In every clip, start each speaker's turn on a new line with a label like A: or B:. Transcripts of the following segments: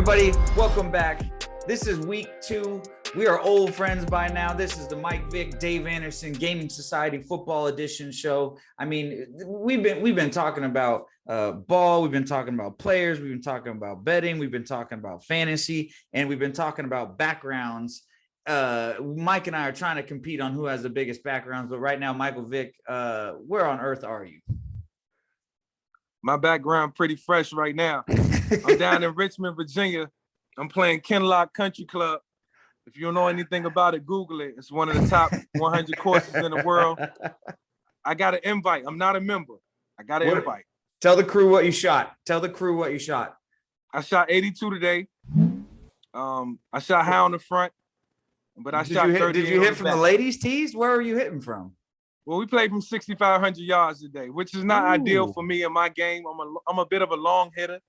A: everybody, welcome back. This is week 2. We are old friends by now. This is the Mike Vick, Dave Anderson Gaming Society Football Edition show. I mean, we've been talking about ball, we've been talking about players, we've been talking about betting, we've been talking about fantasy, and we've been talking about backgrounds. Mike and I are trying to compete on who has the biggest backgrounds, but right now, Michael Vick, where on earth are you?
B: My background pretty fresh right now. I'm down in Richmond, Virginia. I'm playing Kinlock Country Club. If you don't know anything about it, Google it. It's one of the top 100 courses in the world. I got an invite. I'm not a member. I got an invite.
A: Tell the crew what you shot.
B: I shot 82 today. I shot high on the front, but I shot 30.
A: Did you hit from the ladies' tees? Where are you hitting from?
B: Well, we played from 6,500 yards today, which is not ideal for me in my game. I'm a bit of a long hitter,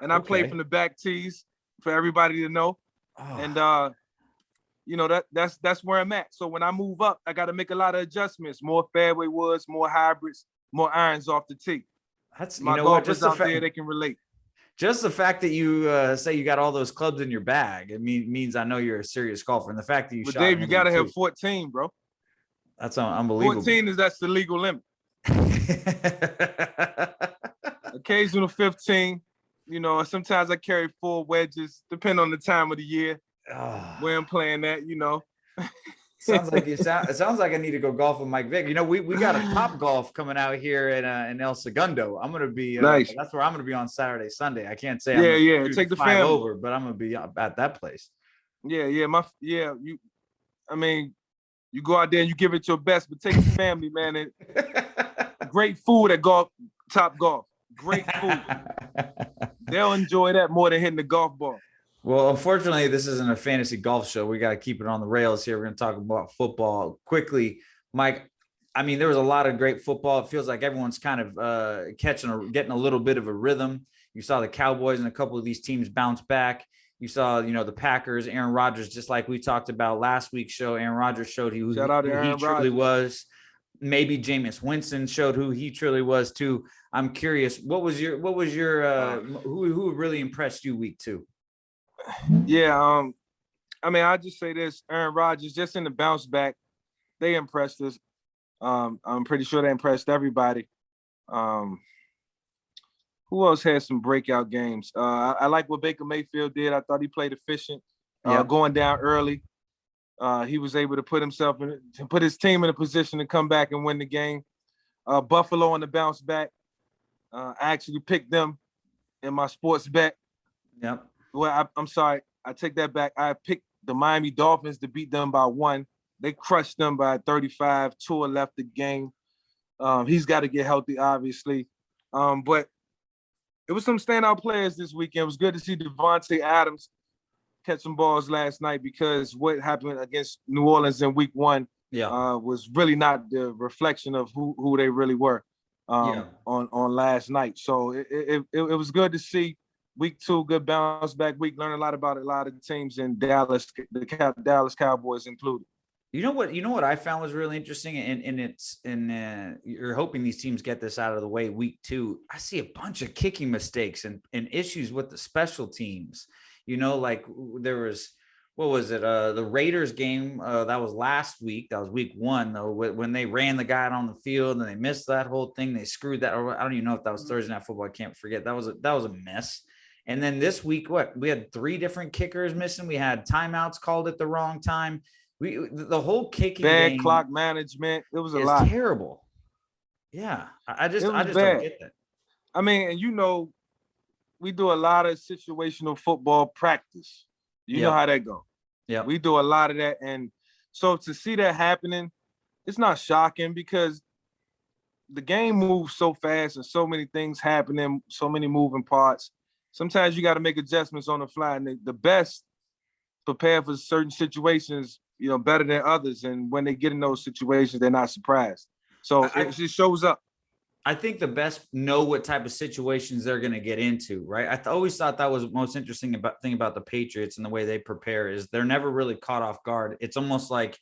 B: and I play from the back tees for everybody to know. And you know, that's where I'm at. So when I move up, I got to make a lot of adjustments, more fairway woods, more hybrids, more irons off the tee.
A: That's
B: my golfers out there, they can relate.
A: Just the fact that you say you got all those clubs in your bag, it means I know you're a serious golfer. And the fact that you shot,
B: Dave, you got to have 14, bro.
A: That's unbelievable.
B: 14 that's the legal limit. Occasional 15. You know, sometimes I carry 4 wedges, depending on the time of the year where I'm playing at. You know,
A: it sounds like I need to go golf with Mike Vick. You know, we got a Top Golf coming out here in El Segundo. I'm gonna be
B: nice.
A: That's where I'm gonna be on Saturday, Sunday. I can't say
B: take the family
A: over, but I'm gonna be at that place.
B: You go out there and you give it your best, but take the family, man. Great food at Top Golf. Great food. They'll enjoy that more than hitting the golf ball.
A: Well, unfortunately, this isn't a fantasy golf show. We got to keep it on the rails here. We're going to talk about football quickly. Mike, I mean, there was a lot of great football. It feels like everyone's kind of getting a little bit of a rhythm. You saw the Cowboys and a couple of these teams bounce back. You saw, the Packers, Aaron Rodgers, just like we talked about last week's show. Aaron Rodgers showed who he truly was. Maybe Jameis Winston showed who he truly was too. I'm curious, who really impressed you week 2?
B: Yeah, I'll just say this: Aaron Rodgers, just in the bounce back, they impressed us. I'm pretty sure they impressed everybody. Who else had some breakout games? I like what Baker Mayfield did. I thought he played efficient, going down early. He was able to put his team in a position to come back and win the game. Buffalo on the bounce back. I actually picked them in my sports bet.
A: Yep.
B: Well, I'm sorry. I take that back. I picked the Miami Dolphins to beat them by 1. They crushed them by 35. Tua left the game. He's got to get healthy, obviously. But it was some standout players this weekend. It was good to see Devontae Adams catch some balls last night, because what happened against New Orleans in week 1 was really not the reflection of who they really were on last night. So it was good to see week 2, good bounce back week, learn a lot about a lot of teams in Dallas, the Dallas Cowboys included.
A: You know what I found was really interesting, and you're hoping these teams get this out of the way week 2. I see a bunch of kicking mistakes and issues with the special teams. Like there was, what was it? The Raiders game that was last week. That was week 1 though, when they ran the guy out on the field and they missed that whole thing. They screwed that. Or I don't even know if that was Thursday Night Football. I can't forget. That was a mess. And then this week, we had 3 different kickers missing. We had timeouts called at the wrong time. The whole kicking
B: bad
A: game
B: clock management. It was a lot.
A: Terrible. Yeah, I just don't get that.
B: I mean, and we do a lot of situational football practice. You know how that goes.
A: Yeah,
B: we do a lot of that, and so to see that happening, it's not shocking, because the game moves so fast and so many things happening, so many moving parts. Sometimes you got to make adjustments on the fly, and the best prepare for certain situations, better than others. And when they get in those situations, they're not surprised. So it just shows up.
A: I think the best know what type of situations they're going to get into, right? I always thought that was the most interesting thing about the Patriots and the way they prepare is they're never really caught off guard. It's almost like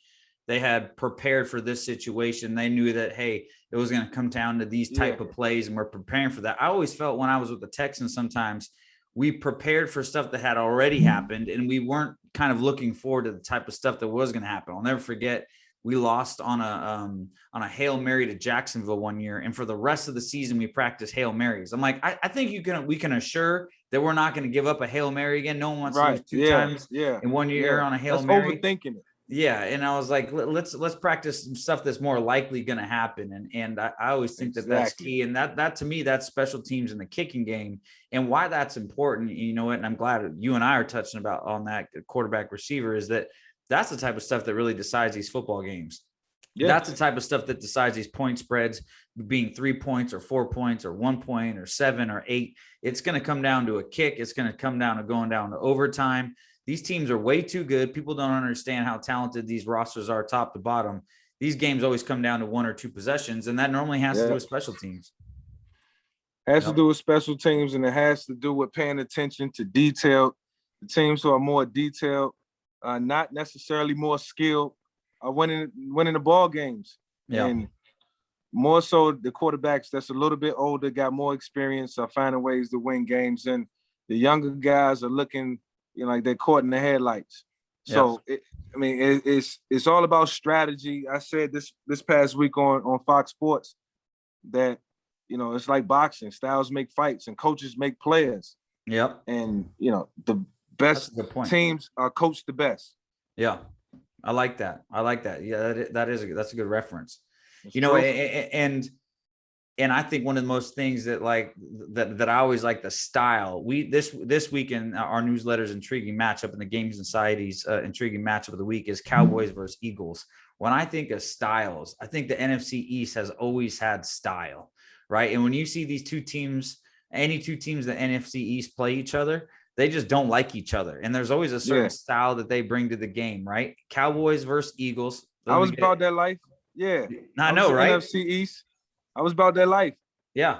A: they had prepared for this situation. They knew that, hey, it was going to come down to these type of plays, and we're preparing for that. I always felt when I was with the Texans sometimes, we prepared for stuff that had already happened, and we weren't kind of looking forward to the type of stuff that was going to happen. I'll never forget, we lost on a Hail Mary to Jacksonville one year, and for the rest of the season we practiced Hail Marys. I'm like, I think we can assure that we're not going to give up a Hail Mary again. No one wants to lose two times in 1 year on a Hail Mary.
B: Overthinking it.
A: Yeah, and I was like, let's practice some stuff that's more likely going to happen, and I always think that that's key, and that to me, that's special teams in the kicking game, and why that's important. You know what? And I'm glad you and I are touching about on that quarterback receiver, is that that's the type of stuff that really decides these football games. Yeah. That's the type of stuff that decides these point spreads being 3 points or 4 points or 1 point or 7 or 8. It's going to come down to a kick. It's going to come down to going down to overtime. These teams are way too good. People don't understand how talented these rosters are top to bottom. These games always come down to 1 or 2 possessions, and that normally has to do with special teams.
B: Has to do with special teams, and it has to do with paying attention to detail. The teams who are more detailed, not necessarily more skilled, are winning the ball games. Yeah. And more so the quarterbacks that's a little bit older, got more experience, are finding ways to win games, and the younger guys are looking like they're caught in the headlights. So, it's all about strategy. I said this past week on Fox Sports that, it's like boxing. Styles make fights and coaches make players.
A: Yep.
B: And, the best teams are coached the best.
A: Yeah. I like that. Yeah, that's a good reference. That's and I think one of the most things that that I always like, the style. This week in our newsletter's intriguing matchup and the Game Society's intriguing matchup of the week is Cowboys versus Eagles. When I think of styles, I think the NFC East has always had style, right? And when you see these two teams, any two teams that NFC East play each other, they just don't like each other. And there's always a certain style that they bring to the game, right? Cowboys versus Eagles.
B: I was about that life. Yeah.
A: I know, right?
B: NFC East. I was about that life.
A: Yeah.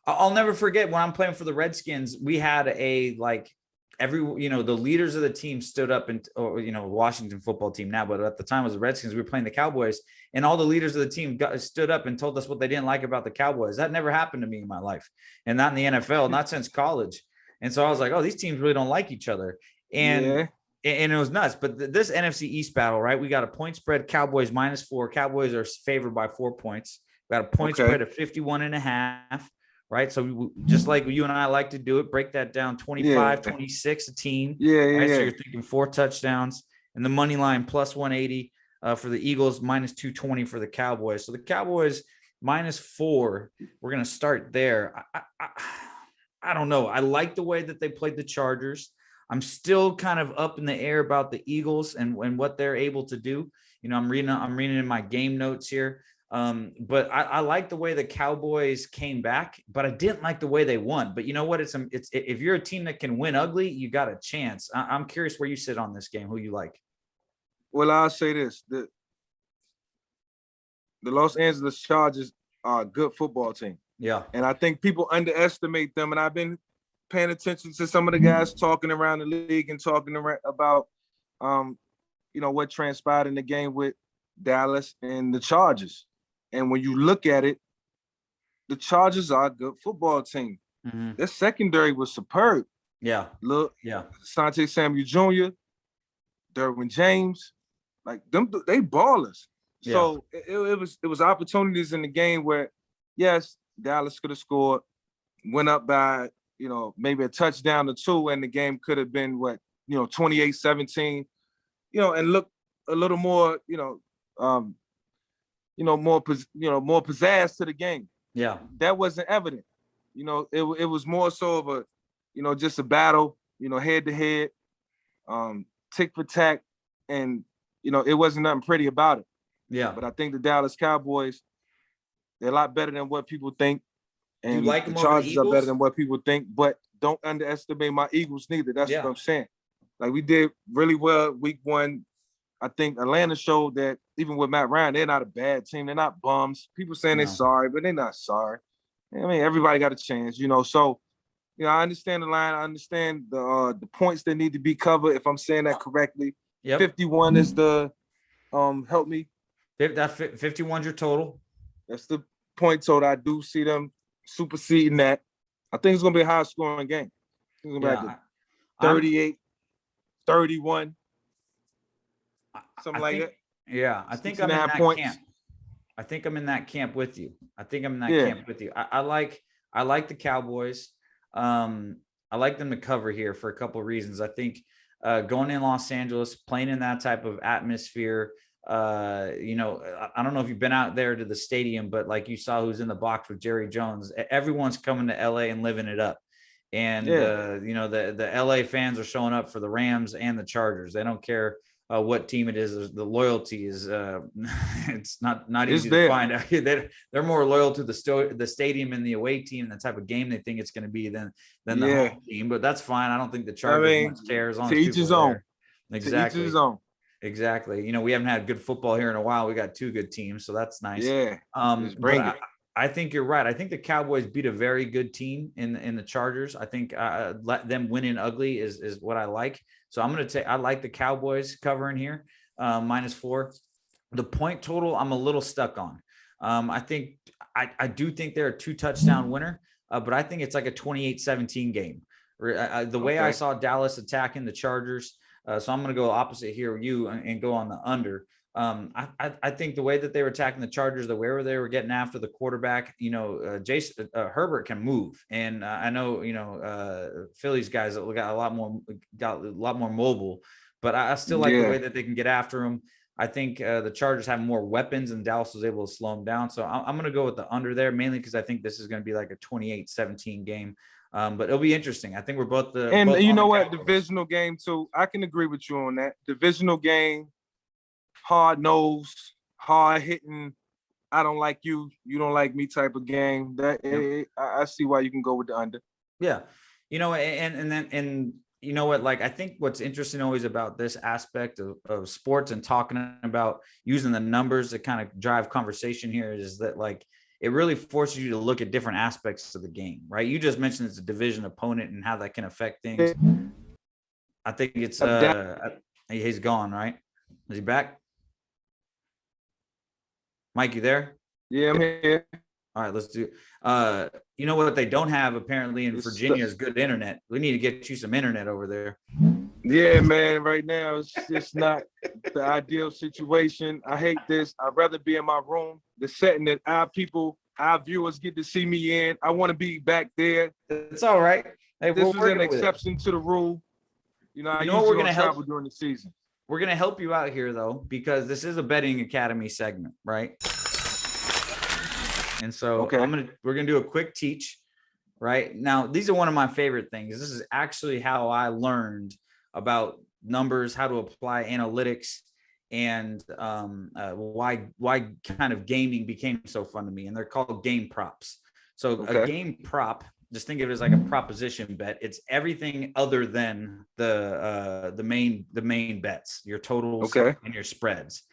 A: I'll never forget when I'm playing for the Redskins, we had the leaders of the team stood up Washington football team now, but at the time it was the Redskins, we were playing the Cowboys, and all the leaders of the team stood up and told us what they didn't like about the Cowboys. That never happened to me in my life, and not in the NFL, not since college. And so I was like, oh, these teams really don't like each other. And it was nuts. But this NFC East battle, right? We got a point spread, Cowboys -4. Cowboys are favored by 4 points. We got a point spread of 51.5, right? So we, just like you and I like to do it, break that down 25, 26 a team.
B: Yeah.
A: So you're thinking 4 touchdowns, and the money line +180 for the Eagles, -220 for the Cowboys. So the Cowboys -4, we're going to start there. I don't know. I like the way that they played the Chargers. I'm still kind of up in the air about the Eagles and what they're able to do. I'm reading in my game notes here. But I like the way the Cowboys came back, but I didn't like the way they won. But you know what? It's if you're a team that can win ugly, you got a chance. I'm curious where you sit on this game, who you like.
B: Well, I'll say this: the Los Angeles Chargers are a good football team.
A: Yeah.
B: And I think people underestimate them. And I've been paying attention to some of the guys talking around the league and talking about, what transpired in the game with Dallas and the Chargers. And when you look at it, the Chargers are a good football team. Mm-hmm. Their secondary was superb.
A: Yeah.
B: Look, Asante Samuel Jr., Derwin James, like them, they ballers. Yeah. So it was opportunities in the game where, yes, Dallas could have scored, went up by, maybe a touchdown or 2, and the game could have been 28-17, and look a little more, more pizzazz to the game.
A: Yeah.
B: That wasn't evident. It was more so of a, just a battle, head to head, tick for tack, and, it wasn't nothing pretty about it.
A: Yeah.
B: But I think the Dallas Cowboys, they're a lot better than what people think. And
A: you like
B: the Chargers are better than what people think, but don't underestimate my Eagles neither. That's what I'm saying. Like, we did really well week 1. I think Atlanta showed that even with Matt Ryan, they're not a bad team. They're not bums. People saying they're sorry, but they're not sorry. I mean, everybody got a chance, So, I understand the line. I understand the points that need to be covered, if I'm saying that correctly. Yep. 51 is the help me.
A: That 51's your total.
B: That's the point total. I do see them superseding that. I think it's going to be a high-scoring game. About 38, 31, something like that.
A: Yeah, I think I'm in that camp. I think I'm in that camp with you. I like the Cowboys. I like them to cover here for a couple of reasons. I think going in Los Angeles, playing in that type of atmosphere, I don't know if you've been out there to the stadium, but like you saw who's in the box with Jerry Jones, everyone's coming to LA and living it up. And, the LA fans are showing up for the Rams and the Chargers. They don't care what team it is. The loyalty is it's not easy to find out. They're more loyal to the stadium and the away team, the type of game they think it's going to be than the home team. But that's fine. I don't think the Chargers much care as long as people are there. Exactly. To each his own. Exactly. We haven't had good football here in a while. We got two good teams, so that's nice.
B: Yeah.
A: I think you're right. I think the Cowboys beat a very good team in the Chargers. I think let them win in ugly is what I like. So I'm going to take, I like the Cowboys covering here, -4. The point total, I'm a little stuck on. I do think they're a 2-touchdown winner, but I think it's like a 28-17 game. The way I saw Dallas attacking the Chargers, so I'm going to go opposite here with you and go on the under. I think the way that they were attacking the Chargers, the way they were getting after the quarterback, Jason Herbert can move, and I know Philly's guys got a lot more mobile, but I still like the way that they can get after him. I think the Chargers have more weapons, and Dallas was able to slow them down. So I'm going to go with the under there, mainly because I think this is going to be like a 28-17 game. But it'll be interesting. I think we're both
B: divisional game too. I can agree with you on that. Divisional game. Hard nosed, hard hitting. I don't like you. You don't like me type of game. I see why you can go with the under.
A: Yeah, and you know what? Like I think what's interesting always about this aspect of sports and talking about using the numbers to kind of drive conversation here is that like it really forces you to look at different aspects of the game, right? You just mentioned it's a division opponent and how that can affect things. I think it's he's gone, right? Is he back? Mike, you there?
B: Yeah, I'm here.
A: All right, let's do. You know what they don't have apparently in Virginia is good internet. We need to get you some internet over there.
B: Yeah, man. Right now, it's just not the ideal situation. I hate this. I'd rather be in my room. The setting that our viewers get to see me in. I want to be back there.
A: It's all right.
B: Hey, this is an exception to the rule. I usually we're going to travel during the season.
A: We're going to help you out here, though, because this is a betting academy segment, right? And so we're going to do a quick teach, right? Now, these are one of my favorite things. This is actually how I learned about numbers, how to apply analytics, and why kind of gaming became so fun to me. And they're called game props. So a game prop, just think of it as like a proposition bet. It's everything other than the main bets, your totals and your spreads.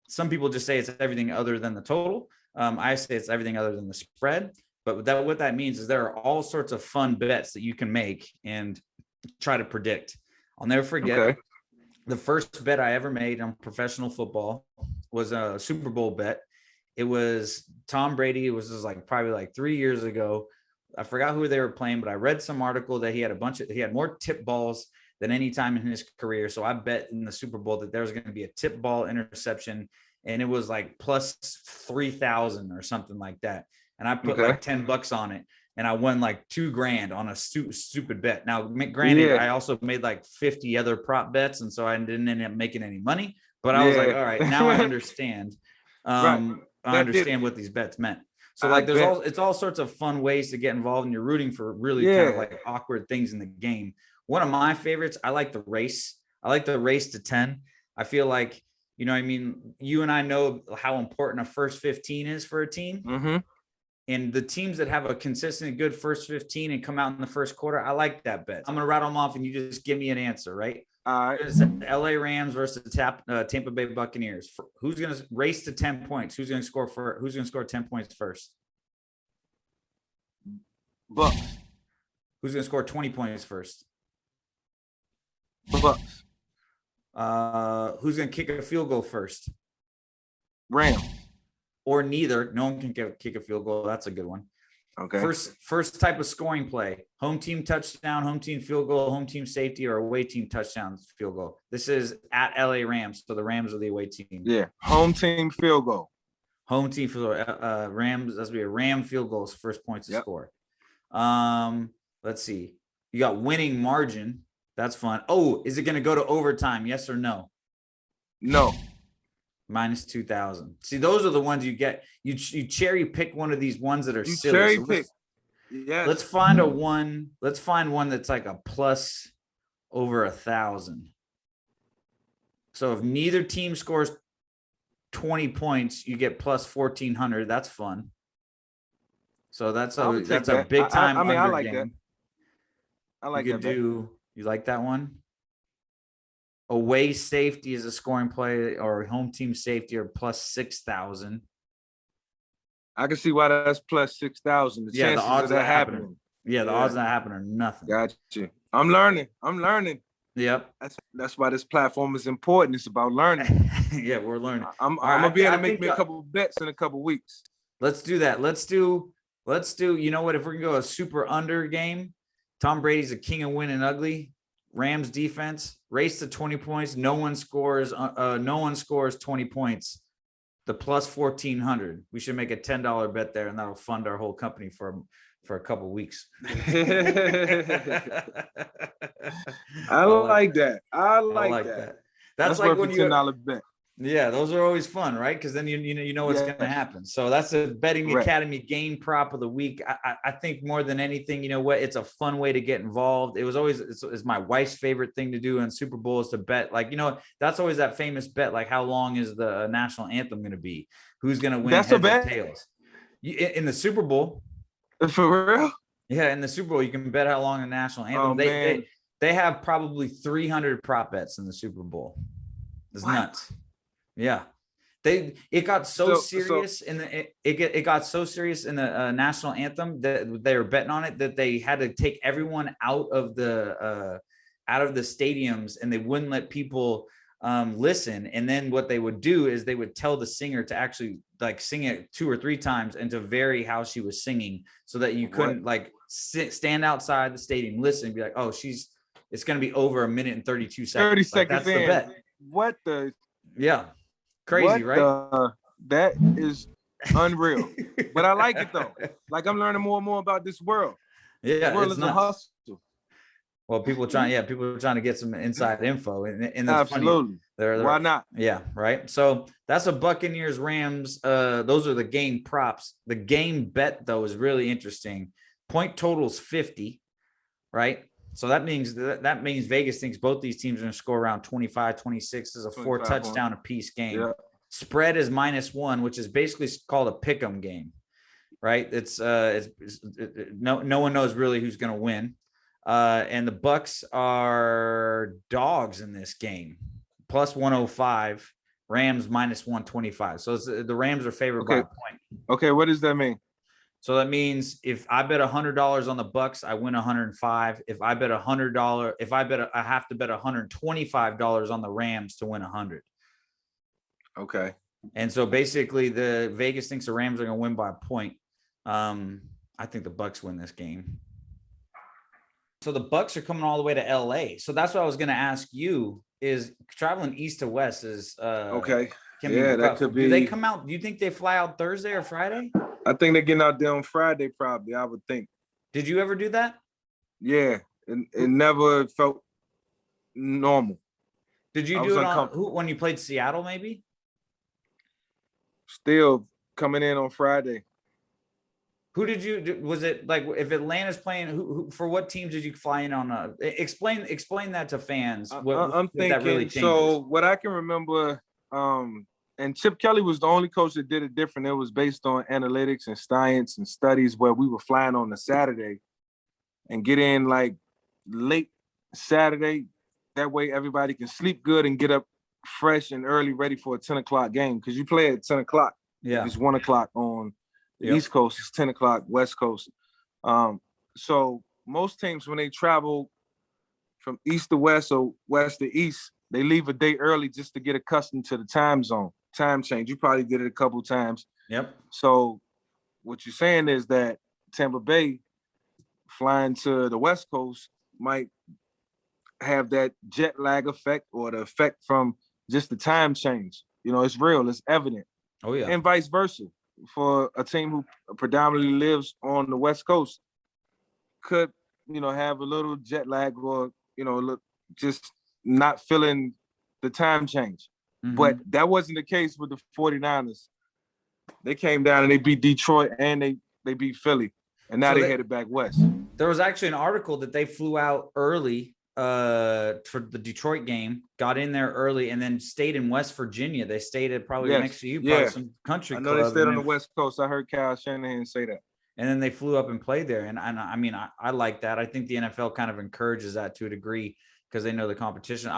A: Some people just say it's everything other than the total. I say it's everything other than the spread. But what that means is there are all sorts of fun bets that you can make and try to predict. I'll never forget the first bet I ever made on professional football was a Super Bowl bet. It was Tom Brady. It was probably 3 years ago. I forgot who they were playing, but I read some article that he had more tip balls than any time in his career. So I bet in the Super Bowl that there was going to be a tip ball interception, and it was like plus 3,000 or something like that. And I put like $10 on it, and I won like $2,000 on a stupid bet. Now, granted, I also made like 50 other prop bets, and so I didn't end up making any money. But I was like, all right, now I understand. I understand what these bets meant. So like it's all sorts of fun ways to get involved, and you're rooting for really kind of like awkward things in the game. One of my favorites, I like the race. I like the race to 10. I feel like, you and I know how important a first 15 is for a team.
B: Mm-hmm.
A: And the teams that have a consistent good first 15 and come out in the first quarter, I like that bet. I'm going to rattle them off and you just give me an answer, right?
B: All right.
A: LA Rams versus Tampa Bay Buccaneers. Who's going to race to 10 points? Who's going to score 10 points first?
B: Bucs.
A: Who's going to score 20 points first?
B: Bucs.
A: Who's going to kick a field goal first?
B: Rams.
A: Or neither. No one can kick a field goal. That's a good one.
B: Okay.
A: First type of scoring play: home team touchdown, home team field goal, home team safety, or away team touchdown field goal. This is at LA Rams, so the Rams are the away team.
B: Yeah, home team field goal.
A: Home team field goal. Rams. That's be a Ram field goal. First points to score. Let's see. You got winning margin. That's fun. Oh, is it going to go to overtime? Yes or no?
B: No.
A: Minus 2,000. See, those are the ones you get. You cherry pick one of these ones that are silly.
B: Cherry pick. Yes.
A: Let's find one that's like a plus over 1,000. So if neither team scores 20 points, you get plus 1,400. That's fun. So that's a big time.
B: I like game. That. I like that.
A: You like that one? Away safety is a scoring play, or home team safety, or plus 6,000.
B: I can see why that's plus 6,000. The odds of that happening.
A: The odds of that happening are nothing.
B: Gotcha. I'm learning.
A: Yep.
B: That's why this platform is important. It's about learning.
A: Yeah, we're learning.
B: I'm gonna be able to make me a couple of bets in a couple of weeks.
A: Let's do that. Let's do. You know what? If we're gonna go a super under game, Tom Brady's a king of winning ugly. Rams defense race to 20 points. No one scores 20 points. The plus 1,400. We should make a $10 bet there, and that'll fund our whole company for a couple weeks.
B: I like that. I like that.
A: That's like
B: when $10 bet.
A: Yeah, those are always fun, right? Because then you know what's going to happen. So that's a Betting Academy game prop of the week. I think more than anything, you know what? It's a fun way to get involved. It was always it's my wife's favorite thing to do in Super Bowl is to bet. Like, that's always that famous bet. Like, how long is the national anthem going to be? Who's going to win?
B: That's
A: heads
B: a bet.
A: or tails? In the Super Bowl.
B: For real?
A: Yeah, in the Super Bowl, you can bet how long the national anthem. They have probably 300 prop bets in the Super Bowl. It's nuts. Yeah, it got so serious in the it got so serious in the national anthem that they were betting on it that they had to take everyone out of the stadiums, and they wouldn't let people listen. And then what they would do is they would tell the singer to actually like sing it 2 or 3 times and to vary how she was singing, so that you couldn't stand outside the stadium, listen, and be like, oh, it's going to be over 1 minute and 32 seconds.
B: 30 seconds.
A: That's the bet.
B: What the?
A: Yeah. Crazy, right?
B: That is unreal. But I like it though. Like, I'm learning more and more about this world.
A: Yeah,
B: the world is a hustle.
A: Well, people are trying to get some inside info, and
B: absolutely. Why not?
A: Yeah, right. So that's a Buccaneers Rams. Those are the game props. The game bet though is really interesting. Point total's 50, right? So that means Vegas thinks both these teams are going to score around 25, 26. This is a 4 touchdown apiece game. Yeah. Spread is -1, which is basically called a pick'em game, right? It's no one knows really who's going to win. And the Bucs are dogs in this game, plus 105. Rams minus 125. So the Rams are favored by a point.
B: Okay, what does that mean?
A: So that means if I bet $100 on the Bucs, I win 105. If I bet $100, I have to bet $125 on the Rams to win 100.
B: Okay.
A: And so basically, the Vegas thinks the Rams are going to win by a point. I think the Bucs win this game. So the Bucs are coming all the way to LA. So that's what I was going to ask you: is traveling east to west is
B: okay?
A: That could be. Do they come out? Do you think they fly out Thursday or Friday?
B: I think they're getting out there on Friday, probably. I would think.
A: Did you ever do that?
B: Yeah, it never felt normal.
A: Did you do it when you played Seattle? Maybe.
B: Still coming in on Friday.
A: Who did you do? Was it like if Atlanta's playing? Who for what teams did you fly in on? Explain that to fans.
B: I'm thinking.
A: That really changes.
B: So what I can remember, and Chip Kelly was the only coach that did it different. It was based on analytics and science and studies where we were flying on a Saturday and get in like late Saturday. That way everybody can sleep good and get up fresh and early, ready for a 10 o'clock game. Because you play at 10 o'clock.
A: Yeah.
B: It's 1 o'clock on the East Coast. It's 10 o'clock West Coast. So most teams, when they travel from east to west or west to east, they leave a day early just to get accustomed to the time zone, time change. You probably did it a couple times.
A: Yep.
B: So what you're saying is that Tampa Bay flying to the West Coast might have that jet lag effect or the effect from just the time change. It's real, it's evident.
A: Oh yeah.
B: And vice versa. For a team who predominantly lives on the West Coast could, have a little jet lag or, just not feeling the time change.
A: Mm-hmm.
B: But that wasn't the case with the 49ers. They came down and they beat Detroit and they beat Philly. And now they headed back west.
A: There was actually an article that they flew out early for the Detroit game, got in there early, and then stayed in West Virginia. They stayed at probably next to you, probably some country club.
B: I know they stayed on the West Coast. I heard Kyle Shanahan say that.
A: And then they flew up and played there. And I mean, I like that. I think the NFL kind of encourages that to a degree because they know the competition.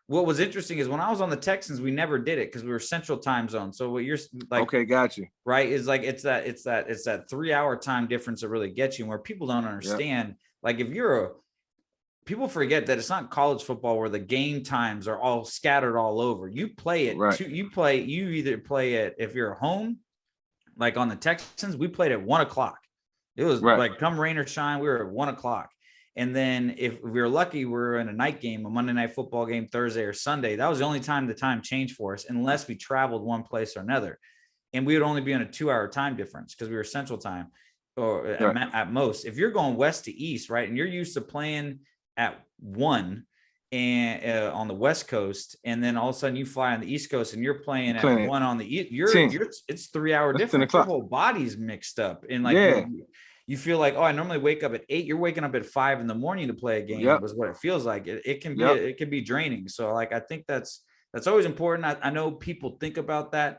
A: What was interesting is when I was on the Texans, we never did it because we were Central Time Zone. So what you're like,
B: okay, got you.
A: Right, is like it's that 3 hour time difference that really gets you, and where people don't understand. Yep. Like if people forget that it's not college football where the game times are all scattered all over. You play it. Right. You either play it if you're home, like on the Texans, we played at 1:00. It was like come rain or shine, we were at 1:00. And then if we were lucky, we were in a night game, a Monday night football game, Thursday or Sunday. That was the only time the time changed for us, unless we traveled one place or another. And we would only be on a 2 hour time difference because we were Central Time or at most. If you're going west to east, right, and you're used to playing at 1 and on the West Coast, and then all of a sudden you fly on the East Coast and you're playing at 1 on the East, it's 3 hour difference. Your whole body's mixed up. And like you feel like, I normally wake up at 8. You're waking up at 5 in the morning to play a game. Was what it feels like. It can be draining. So like I think that's always important. I know people think about that,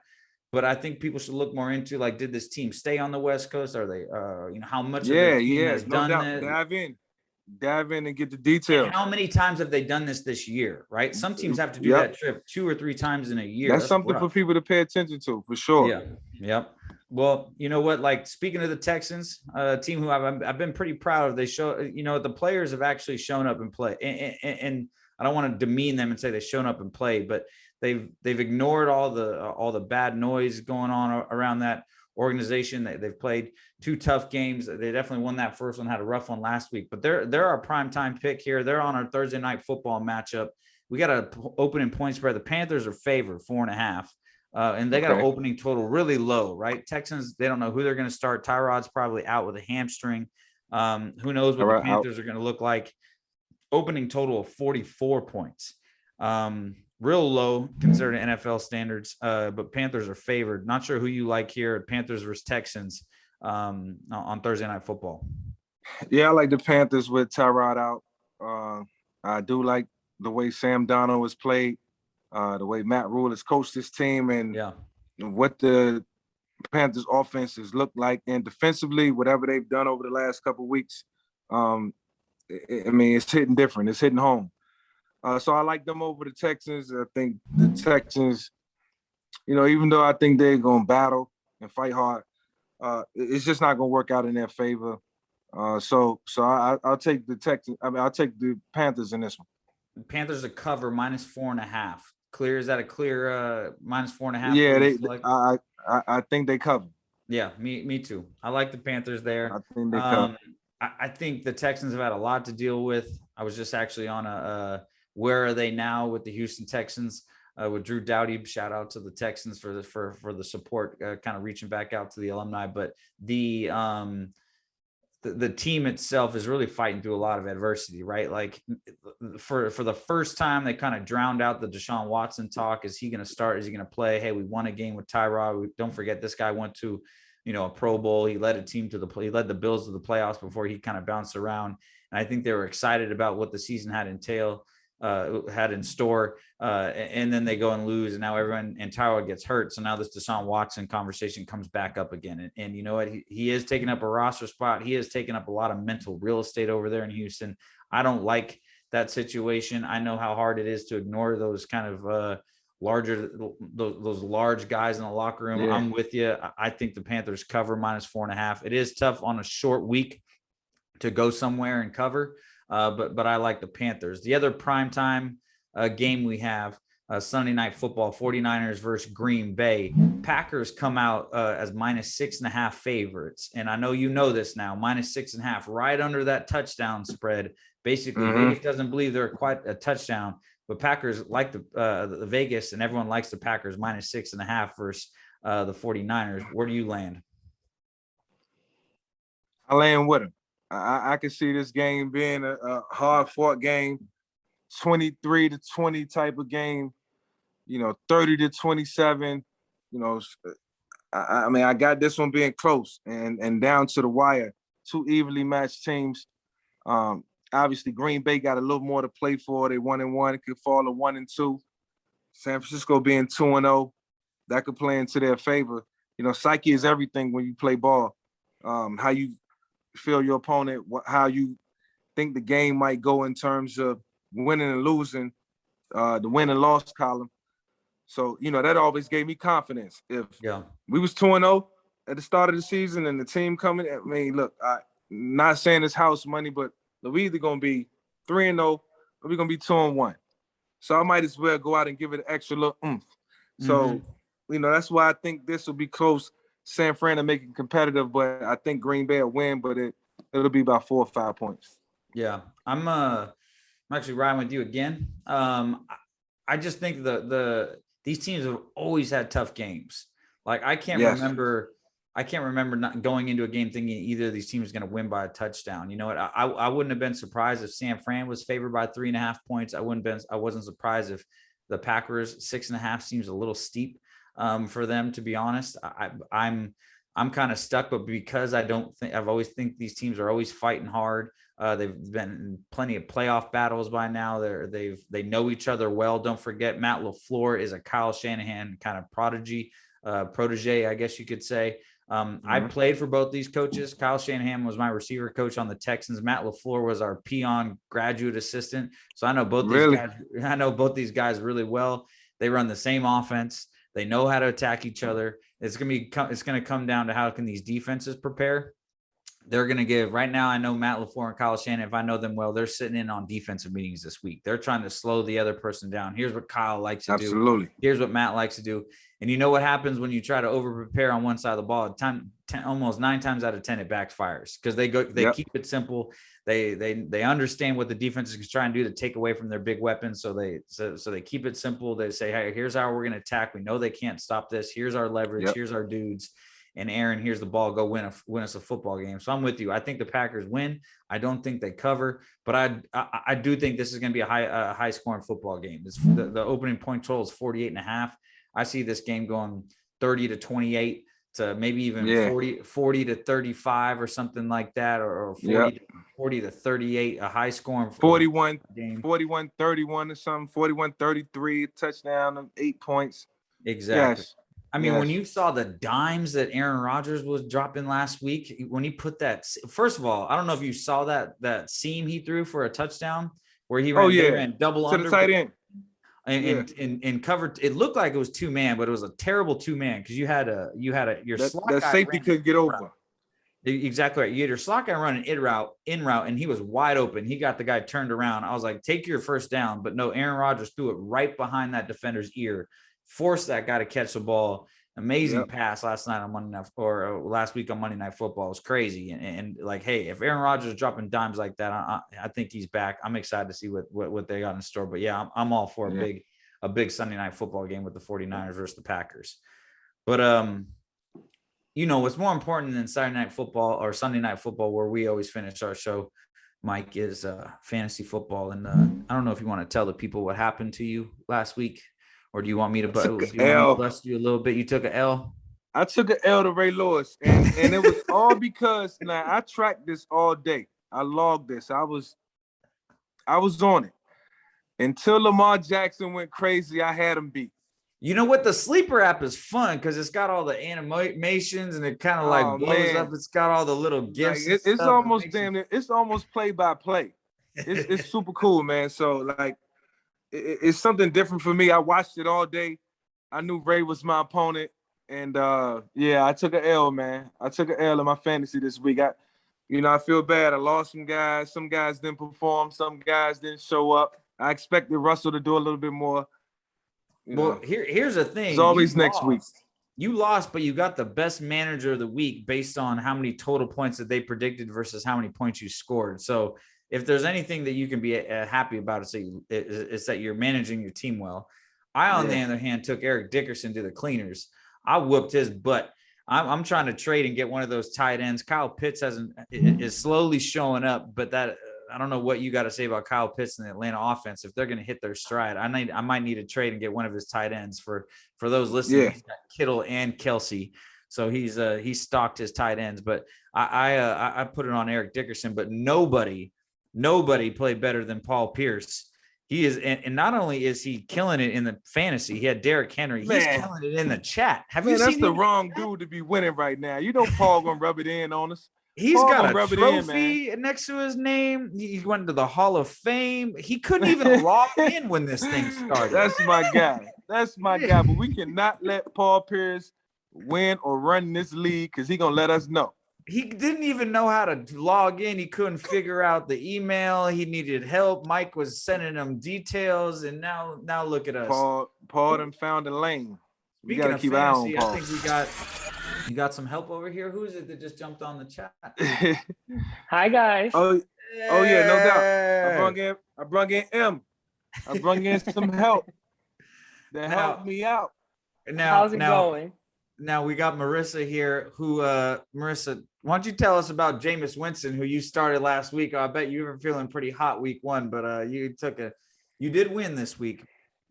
A: but I think people should look more into like, did this team stay on the West Coast? Are they how much of their team has done this?
B: Dive in and get the details.
A: And how many times have they done this year, right? Some teams have to do that trip 2 or 3 times in a year.
B: That's something for people to pay attention to, for sure.
A: Yeah. Yep. Well, you know what? Like speaking of the Texans, a team who I've been pretty proud of. They show, the players have actually shown up and played. And I don't want to demean them and say they've shown up and played, but they've ignored all the bad noise going on around that organization. They've played 2 tough games. They definitely won that first one, had a rough one last week, but they're our primetime pick here. They're on our Thursday night football matchup. We got an opening point spread. The Panthers are favored 4.5. And they got an opening total really low, right? Texans, they don't know who they're going to start. Tyrod's probably out with a hamstring. Who knows what the Panthers are going to look like. Opening total of 44 points. Real low considered NFL standards, but Panthers are favored. Not sure who you like here, Panthers versus Texans on Thursday Night Football.
B: Yeah, I like the Panthers with Tyrod out. I do like the way Sam Darnold has played, the way Matt Rule has coached this team, and what the Panthers offenses look like. And defensively, whatever they've done over the last couple of weeks, it's hitting different. It's hitting home. So I like them over the Texans. I think the Texans, even though I think they're going to battle and fight hard, it's just not going to work out in their favor. So I'll take the Texans. I'll take the Panthers in this one.
A: Panthers to cover -4.5. Clear? Is that a clear -4.5?
B: Yeah, I think they cover.
A: Yeah, me too. I like the Panthers there.
B: I think they cover.
A: I think the Texans have had a lot to deal with. I was just actually on Where Are They Now with the Houston Texans with Drew Doughty. Shout out to the Texans for the support, kind of reaching back out to the alumni. But the team itself is really fighting through a lot of adversity, right? Like for the first time, they kind of drowned out the Deshaun Watson talk. Is he going to start? Is he going to play? Hey, we won a game with Tyrod. Don't forget this guy went to a Pro Bowl. He led a team he led the Bills to the playoffs before he kind of bounced around. And I think they were excited about what the season had in store, and then they go and lose, and now everyone and Tyrod gets hurt. So now this Deshaun Watson conversation comes back up again, and you know what? He is taking up a roster spot. He has taken up a lot of mental real estate over there in Houston. I don't like that situation. I know how hard it is to ignore those kind of those large guys in the locker room. Yeah. I'm with you. I think the Panthers cover -4.5. It is tough on a short week to go somewhere and cover. But I like the Panthers. The other primetime game we have Sunday Night Football, 49ers versus Green Bay. Packers come out as -6.5 favorites. And I know you know this now, -6.5, right under that touchdown spread. Basically, Vegas doesn't believe they're quite a touchdown, but Packers like the Vegas, and everyone likes the Packers -6.5 versus the 49ers. Where do you land?
B: I land with them. I can see this game being a hard-fought game, 23-20 type of game, 30-27. I mean, I got this one being close and down to the wire. Two evenly matched teams. Obviously, Green Bay got a little more to play for. They 1-1. It could fall to 1-2. San Francisco being 2-0, that could play into their favor. Psyche is everything when you play ball. How you feel your opponent, how you think the game might go in terms of winning and losing, the win and loss column. So, that always gave me confidence. If we was 2-0 at the start of the season and the team coming, I mean, look, I'm not saying it's house money, but we either going to be 3-0 or we're going to be 2-1. So I might as well go out and give it an extra little oomph. So, that's why I think this will be close. San Fran to make it competitive, but I think Green Bay will win, but it'll be about 4 or 5 points.
A: Yeah, I'm actually riding with you again. I just think these teams have always had tough games. Like I can't remember not going into a game thinking either of these teams is going to win by a touchdown. You know what? I wouldn't have been surprised if San Fran was favored by 3.5 points. I wasn't surprised if the Packers 6.5 seems a little steep for them, to be honest. I'm kind of stuck, but because I've always think these teams are always fighting hard. They've been in plenty of playoff battles by now. They know each other well. Don't forget, Matt LaFleur is a Kyle Shanahan kind of protege, I guess you could say. I played for both these coaches. Kyle Shanahan was my receiver coach on the Texans. Matt LaFleur was our peon graduate assistant. So I know both these guys. I know both these guys really well. They run the same offense. They know how to attack each other. It's going to come down to how can these defenses prepare. They're going to give right now. I know Matt LaFleur and Kyle Shanahan, if I know them well, they're sitting in on defensive meetings this week. They're trying to slow the other person down. Here's what Kyle likes to do. Here's what Matt likes to do. And you know what happens when you try to over prepare on one side of the ball? Almost 9 times out of 10, it backfires because they keep it simple. They understand what the defense is trying to do to take away from their big weapons. So they keep it simple. They say, hey, here's how we're going to attack. We know they can't stop this. Here's our leverage. Here's our dudes. And Aaron, here's the ball. Go win us a football game. So I'm with you. I think the Packers win. I don't think they cover, but I do think this is going to be a high scoring football game. The opening point total is 48.5. I see this game going 30-28 to maybe even 40-35 or something like that, or 40-38, a high scoring
B: 41 game. 41-31 or something, 41-33, touchdown, 8 points.
A: Exactly. Yes. I mean, when you saw the dimes that Aaron Rodgers was dropping last week, when he put that, first of all, I don't know if you saw that seam he threw for a touchdown where he ran double
B: to
A: under
B: the tight end.
A: And covered. It looked like it was 2-man, but it was a terrible 2-man because you had your slot guy
B: safety couldn't get over.
A: Exactly right. You had your slot guy running in route, and he was wide open. He got the guy turned around. I was like, take your first down, but no, Aaron Rodgers threw it right behind that defender's ear, forced that guy to catch the ball. Amazing pass last night on Monday Night, or last week on Monday Night Football. It was crazy. And like, hey, if Aaron Rodgers is dropping dimes like that, I think he's back. I'm excited to see what they got in store. But yeah, I'm all for a big Sunday Night Football game with the 49ers versus the Packers. But what's more important than Saturday Night Football or Sunday Night Football, where we always finish our show, Mike, is fantasy football. And I don't know if you want to tell the people what happened to you last week. Or do you want me to bust you a little bit? You took an L?
B: I took an L to Ray Lewis. And it was all because now I tracked this all day. I logged this. I was on it. Until Lamar Jackson went crazy, I had him beat.
A: You know what? The Sleeper app is fun because it's got all the animations and it kind of blows up. It's got all the little gifts.
B: Like, it's almost it's almost play by play. It's super cool, man. So like, it's something different for me. I watched it all day. I knew Ray was my opponent. And, I took an L, man. I took an L in my fantasy this week. I feel bad. I lost some guys. Some guys didn't perform. Some guys didn't show up. I expected Russell to do a little bit more.
A: Well, here's the thing.
B: It's always next week.
A: You lost, but you got the best manager of the week based on how many total points that they predicted versus how many points you scored. So if there's anything that you can be happy about, it's that you're managing your team well. I, on the other hand, took Eric Dickerson to the cleaners. I whooped his butt. I'm trying to trade and get one of those tight ends. Kyle Pitts is slowly showing up, but that I don't know what you got to say about Kyle Pitts and the Atlanta offense. If they're going to hit their stride, I might need to trade and get one of his tight ends for those listening. Yeah. He's got Kittle and Kelsey, so he's stocked his tight ends. But I put it on Eric Dickerson, but nobody played better than Paul Pierce. He is, and not only is he killing it in the fantasy, he had Derrick Henry. He's killing it in the chat. Have you seen
B: that's the wrong dude to be winning right now. You know Paul gonna rub it in on us.
A: He's got a trophy next to his name. He went to the Hall of Fame. He couldn't even log in when this thing started.
B: That's my guy. That's my guy. But we cannot let Paul Pierce win or run this league because he's gonna let us know.
A: He didn't even know how to log in. He couldn't figure out the email. He needed help. Mike was sending him details, and now look at us.
B: Paul done found a lane. We got to keep
A: fantasy,
B: an eye on Paul.
A: I think you got some help over here. Who is it that just jumped on the chat?
C: Hi guys.
B: Oh yeah, no doubt. I brung in M. I brung in some help that helped me out.
C: How's it going?
A: Now we got Marissa here. Marissa, why don't you tell us about Jameis Winston, who you started last week? I bet you were feeling pretty hot week one, but you did win this week.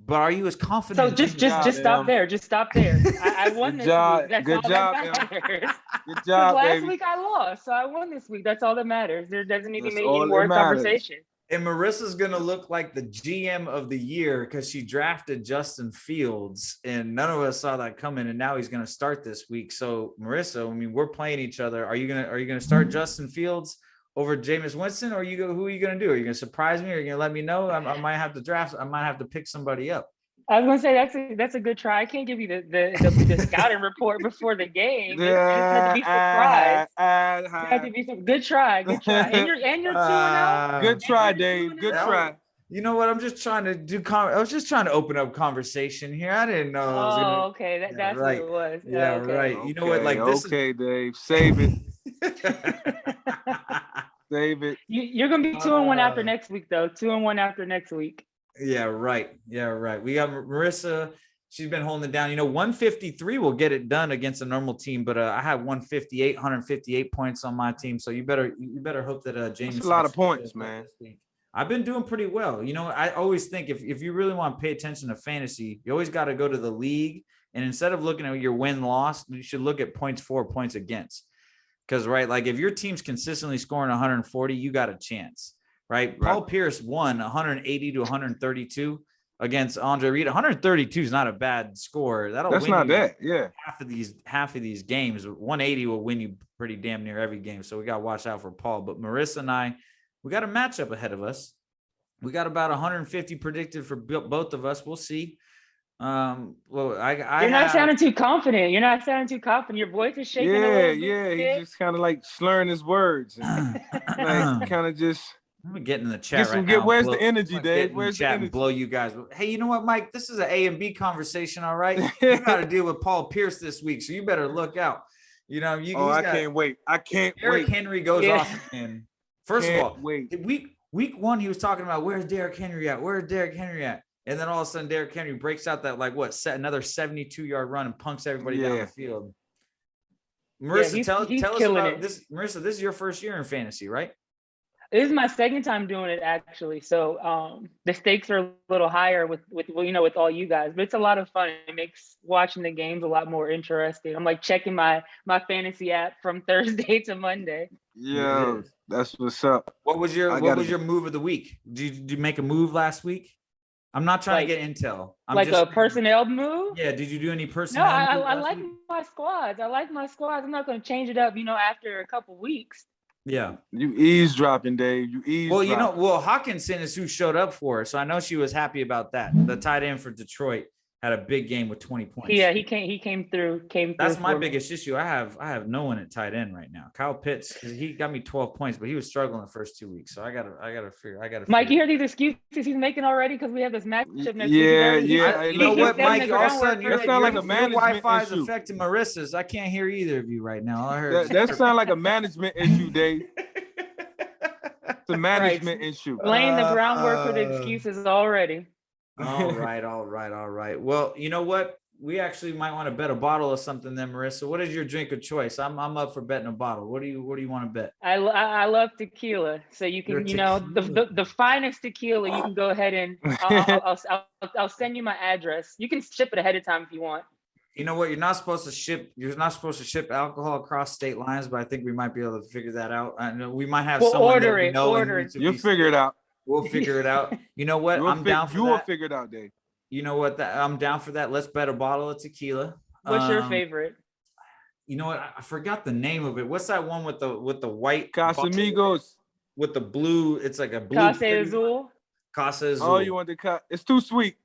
A: But are you as confident?
C: So just stop there. Just stop there. I won this week. That's
B: Good
C: all
B: job,
C: that matters.
B: Good job,
C: last week I lost, so I won this week. That's all that matters. There doesn't even make any more conversation.
A: And Marissa's going to look like the GM of the year because she drafted Justin Fields, and none of us saw that coming. And now he's going to start this week. So Marissa, I mean, we're playing each other. Are you going to start Justin Fields over Jameis Winston, or who are you going to do? Are you going to surprise me, or are you going to let me know? I might have to draft. I might have to pick somebody up.
C: I was gonna say that's a good try. I can't give you the scouting report before the game. You have to be surprised. You have to be some good try. And you're 2-0.
B: Good try, Dave. Good try.
A: You know what? I'm just trying to do. I was just trying to open up conversation here. I didn't know.
C: Okay. That's right. What it was.
A: Yeah,
C: okay.
A: Right. You know what? Like this.
B: Okay, Dave. Save it. Save it.
C: You're gonna be 2-1 after next week, though. 2-1 after next week.
A: Yeah, right. We got Marissa. She's been holding it down. 153 will get it done against a normal team, but I have 158 points on my team. So you better hope that James.
B: That's a lot of points, man.
A: I've been doing pretty well. I always think if you really want to pay attention to fantasy, you always got to go to the league, and instead of looking at your win-loss, you should look at points for, points against. Because like if your team's consistently scoring 140, you got a chance. Right. Paul Pierce won 180 to 132 against Andre Reed. 132 is not a bad score.
B: That's not bad. Yeah.
A: Half of these games. 180 will win you pretty damn near every game. So we got to watch out for Paul. But Marissa and I, we got a matchup ahead of us. We got about 150 predicted for both of us. We'll see. Well,
C: You're not sounding too confident. Your voice is shaking.
B: He's just kind of like slurring his words. And like kind of just.
A: I'm gonna get in the chat right now.
B: Where's the energy, Dave? Where's the energy?
A: And blow you guys. Hey, you know what, Mike? This is an A and B conversation, all right? You got to deal with Paul Pierce this week, so you better look out.
B: I can't wait.
A: Derrick Henry goes off again. First of all, week one, he was talking about where's Derrick Henry at? And then all of a sudden, Derrick Henry breaks out that another 72-yard run and punks everybody down the field. Marissa, tell us about this. Marissa, this is your first year in fantasy, right?
C: This is my second time doing it, actually. So the stakes are a little higher with all you guys, but it's a lot of fun. It makes watching the games a lot more interesting. I'm like checking my fantasy app from Thursday to Monday.
B: Yeah, that's what's up.
A: What was your move of the week? Did you make a move last week? I'm not trying to get intel.
C: A personnel move?
A: Yeah. Did you do any personnel?
C: No, I like my squads. I'm not going to change it up, after a couple weeks.
A: Yeah.
B: You eavesdropping, Dave.
A: Well, Hawkinson is who showed up for her. So I know she was happy about that. The tight end for Detroit. had a big game with 20 points.
C: Yeah, he came through.
A: That's my biggest issue. I have no one at tight end right now. Kyle Pitts, he got me 12 points, but he was struggling the first 2 weeks. So I gotta figure.
C: Mike, you hear these excuses he's making already because we have this matchup next week.
B: Yeah.
A: You know what, Mike? All of a sudden,
B: that sounds like a management
A: Wi-Fi is
B: issue.
A: affecting Marissa's. I can't hear either of you right now. I heard
B: That sounds like a management issue, Dave. It's a management issue.
C: Laying the groundwork for the excuses already.
A: All right. Well, you know what? We actually might want to bet a bottle of something then, Marissa. What is your drink of choice? I'm up for betting a bottle. What do you want to bet?
C: I love tequila, so you can the finest tequila. You can go ahead and I'll send you my address. You can ship it ahead of time if you want.
A: You know what? You're not supposed to ship alcohol across state lines, but I think we might be able to figure that out. I know we might have someone
C: order it.
B: You'll figure it out.
A: We'll figure it out. You know what? I'm down for that.
B: You will figure it out, Dave.
A: You know what? I'm down for that. Let's bet a bottle of tequila.
C: What's your favorite?
A: You know what? I forgot the name of it. What's that one with the white
B: Casamigos
A: with the blue? It's like a blue.
C: Casa Azul.
A: Casa Azul.
B: Oh, you want the cut? It's too sweet.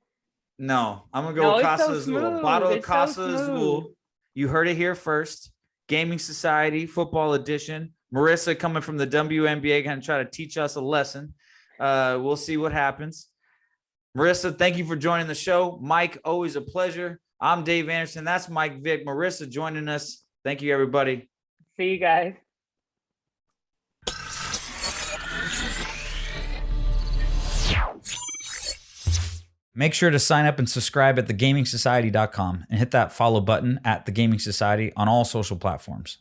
A: No, I'm gonna go with Casa Azul. Bottle of Casa Azul. You heard it here first. Gaming Society Football Edition. Marissa coming from the WNBA, gonna try to teach us a lesson. We'll see what happens. Marissa, thank you for joining the show. Mike, always a pleasure. I'm Dave Anderson. That's Mike Vick. Marissa joining us. Thank you, everybody.
C: See you guys.
A: Make sure to sign up and subscribe at thegamingsociety.com and hit that follow button at The Gaming Society on all social platforms.